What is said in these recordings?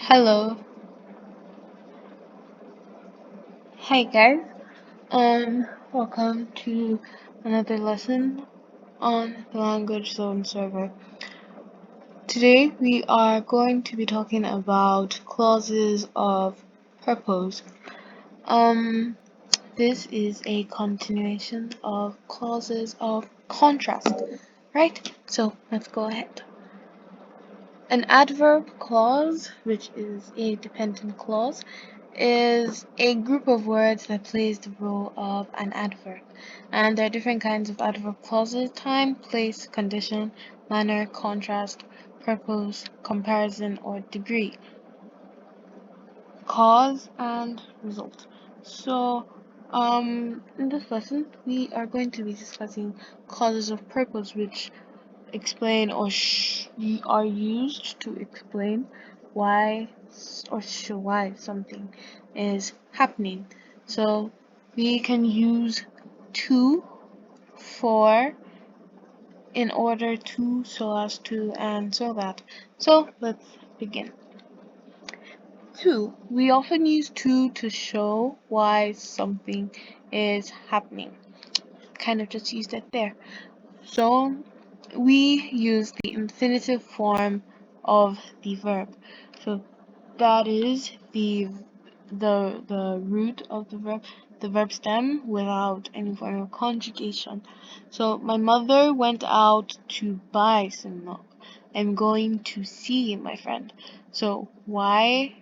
Hello. Hi guys. Welcome to another lesson on the Language Zone server. Today we are going to be talking about clauses of purpose. Um, this is a continuation of clauses of contrast, right? So let's go ahead. An adverb clause, which is a dependent clause, is a group of words that plays the role of an adverb. And there are different kinds of adverb clauses: time, place, condition, manner, contrast, purpose, comparison, or degree, cause, and result. So, in this lesson, we are going to be discussing clauses of purpose, which explain or are used to explain why or show why something is happening. So we can use to, for, in order to, so as to, and so that. So let's begin. To. We often use to show why something is happening. Kind of just used it there. So we use the infinitive form of the verb. So that is the root of the verb stem without any form of conjugation. So my mother went out to buy some milk. I'm going to see my friend. So why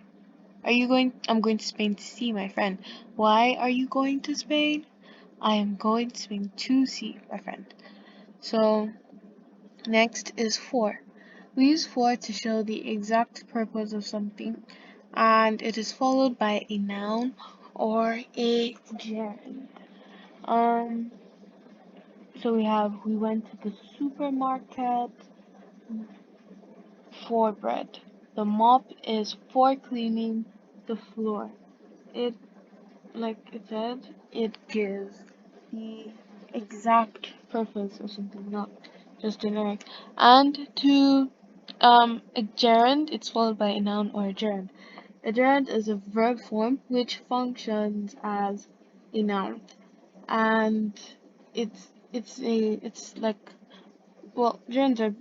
are you going? I'm going to Spain to see my friend. Why are you going to Spain? I am going to Spain to see my friend. So next is for. We use for to show the exact purpose of something, and it is followed by a noun or a gerund. Um, so we went to the supermarket for bread. The mop is for cleaning the floor. It, like it said, it gives the exact purpose of something, not just generic. And to a gerund, it's followed by a noun or a gerund. A gerund is a verb form which functions as a noun, and it's like, well, gerunds are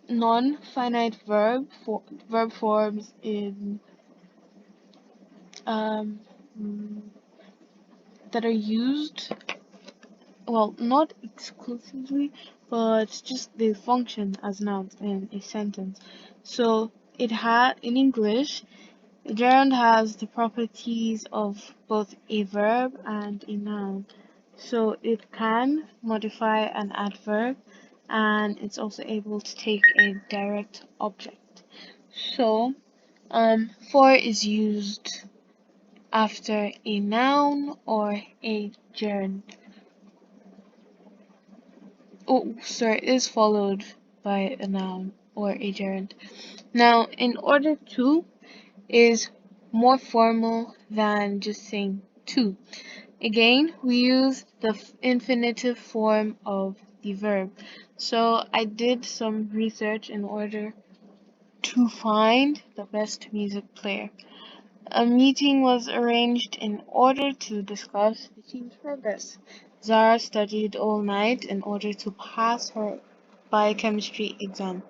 non-finite verb forms in um mm, that are used, well, not exclusively, but just they function as nouns in a sentence. So in English, a gerund has the properties of both a verb and a noun. So it can modify an adverb, and it's also able to take a direct object. So, for is used after a noun or a gerund. Oh, sorry, is followed by a noun or a gerund. Now, in order to is more formal than just saying to. Again, we use the infinitive form of the verb. So I did some research in order to find the best music player. A meeting was arranged in order to discuss the team's progress. Zara studied all night in order to pass her biochemistry exam.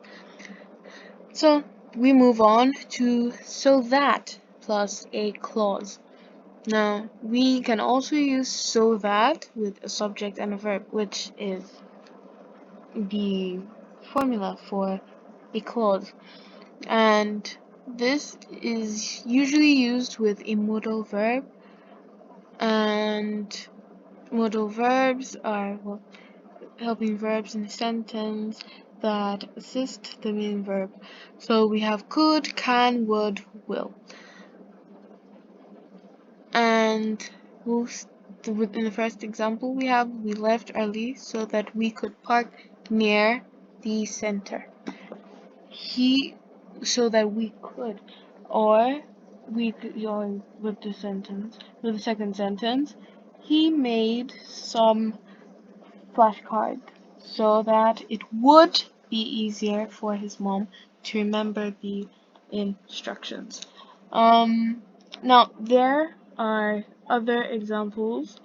So we move on to so that plus a clause. Now we can also use so that with a subject and a verb, which is the formula for a clause. And this is usually used with a modal verb, and modal verbs are, well, helping verbs in a sentence that assist the main verb. So we have could, can, would, will. And in the first example we left early so that we could park near the center. He, so that we could, or or with the second sentence, he made some flashcards so that it would be easier for his mom to remember the instructions. Um, Now there are other examples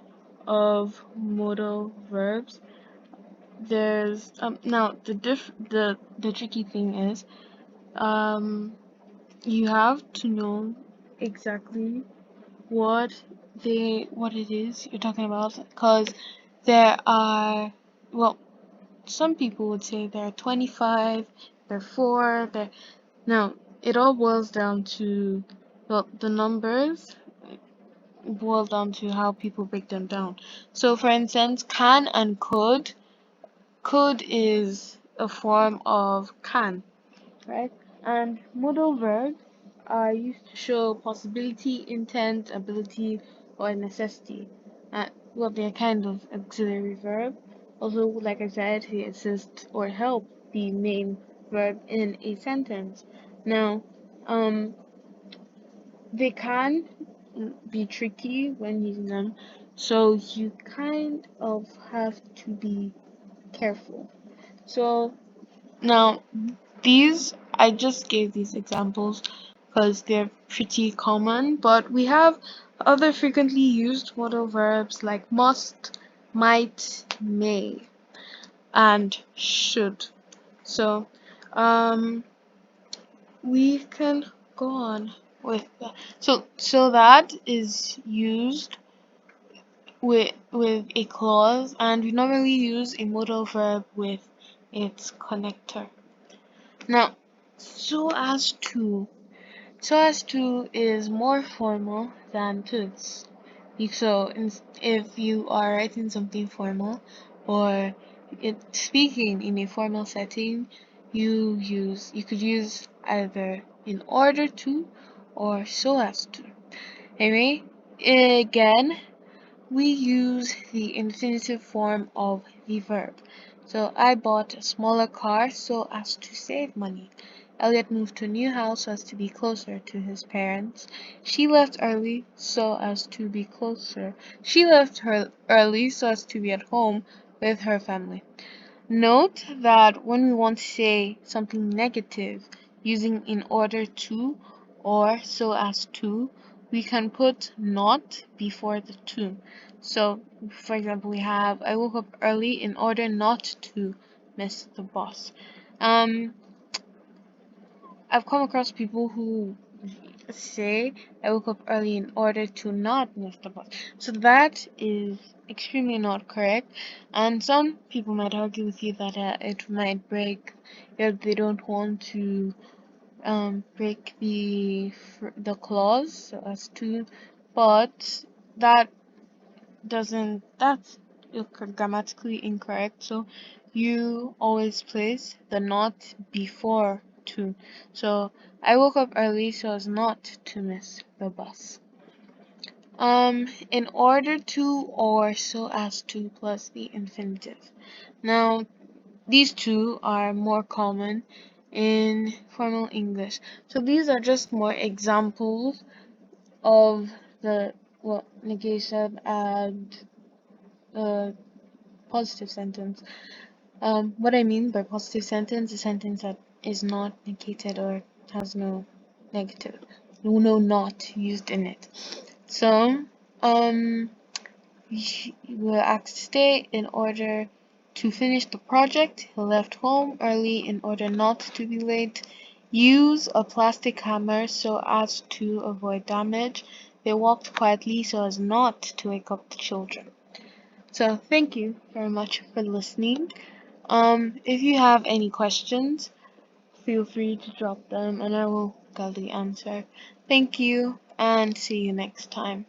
of modal verbs. There's now the tricky thing is you have to know exactly what it is you're talking about, because there are, well, some people would say there are 25, there are 4, there. Now it all boils down to, well, the numbers boil down to how people break them down. So for instance, can and could is a form of can, right? And modal verbs are used to show possibility, intent, ability, or necessity. Well, they're kind of auxiliary verb. Also, like I said, they assist or help the main verb in a sentence. Now, um, they can be tricky when using them, so you kind of have to be careful. So now, these, I just gave these examples because they're pretty common, but we have other frequently used modal verbs like must, might, may, and should. So, um, we can go on with that. So that is used with a clause, and we normally use a modal verb with its connector. Now, so as to So as to is more formal than toots. So if you are writing something formal or speaking in a formal setting, you could use either in order to or so as to. Anyway, again, we use the infinitive form of the verb. So I bought a smaller car so as to save money. Elliot moved to a new house so as to be closer to his parents. She left early so as to be closer. She left her early so as to be at home with her family. Note that when we want to say something negative using in order to or so as to, we can put not before the to. So, for example, we have I woke up early in order not to miss the bus. Um, I've come across people who say I woke up early in order to not miss the bus. So that is extremely not correct. And some people might argue with you that it might break if they don't want to break the clause so as to, but that that's grammatically incorrect. So you always place the not before to. So I woke up early so as not to miss the bus. In order to or so as to plus the infinitive. Now, these two are more common in formal English. So these are just more examples of the, well, negation and positive sentence. What I mean by positive sentence, a sentence that is not negated or has no negative, no not used in it. So, we were asked to stay in order to finish the project. He left home early in order not to be late. Use a plastic hammer so as to avoid damage. They walked quietly so as not to wake up the children. So thank you very much for listening. If you have any questions, feel free to drop them and I will gladly answer. Thank you and see you next time.